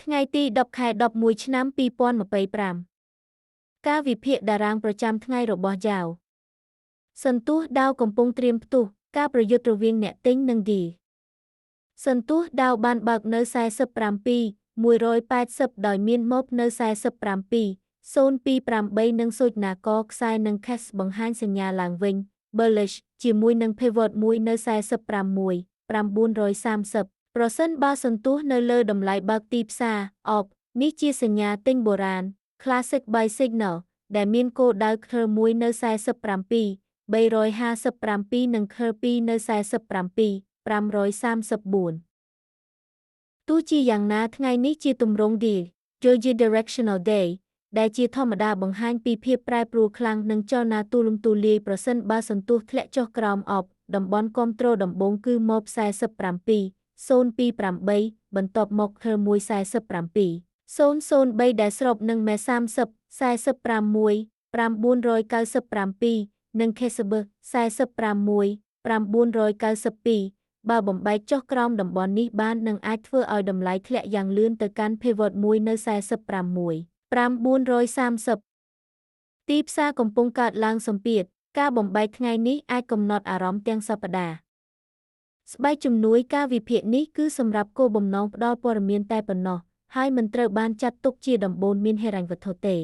ថ្ងៃទី10 ខែ 11 ឆ្នាំ 2025 ការវិភាគតារាងប្រចាំថ្ងៃរបស់យ៉ាវសន្ទុះដាវកំពុងត្រៀមផ្ទុះការប្រយុទ្ធរវាងអ្នកទិញនិងឌីលសន្ទុះដាវបានបើកនៅ47,180ដោយមានម៉ូបនៅ47,028និងសូចនាករខ្សែនិង Cash បង្ហាញសញ្ញាឡើងវិញ bullish ជាមួយនឹង pivot មួយនៅ45,930ប្រសិនបើសន្ទុះនៅលើតម្លៃបើកទីផ្សារ up នេះជាសញ្ញាទិញបុរាណ classic buy signal ដែលមានគោលដៅ curl មួយនៅ47,357និង curl ពីរនៅ47,534ទោះជាយ៉ាងណាថ្ងៃនេះជាទម្រង់ deal Doji Directional Day ដែលជាធម្មតាបង្ហាញពីភាពប្រែប្រួលខ្លាំងនិងចលនាទូលំទូលាយប្រសិនបើសន្ទុះធ្លាក់ចុះក្រោម up តំបន់គាំទ្រដំបូងគឺម៉ូប47,028បន្ទាប់មក curl មួយ47,003ដែលស្របនឹង MA 30 45,997និង Kcb 45,992បើបំបែកចុះក្រោមតំបន់នេះបាននឹងអាចធ្វើឲ្យតម្លៃធ្លាក់យ៉ាងលឿនទៅកាន់ pivot មួយនៅ45,930ទីផ្សារកំពុងកើតឡើងសម្ពាធការបំបែកថ្ងៃនេះអាចកំណត់អារម្មណ៍ទាំងសប្តាហ៍ស្បែកជំនួយការវិភាគនេះគឺសម្រាប់គោលបំណងផ្ដល់ព័ត៌មានតែប៉ុណ្ណោះហើយមិនត្រូវបានចាត់ទុកជាដំបូន្មានហិរញ្ញវត្ថុទេ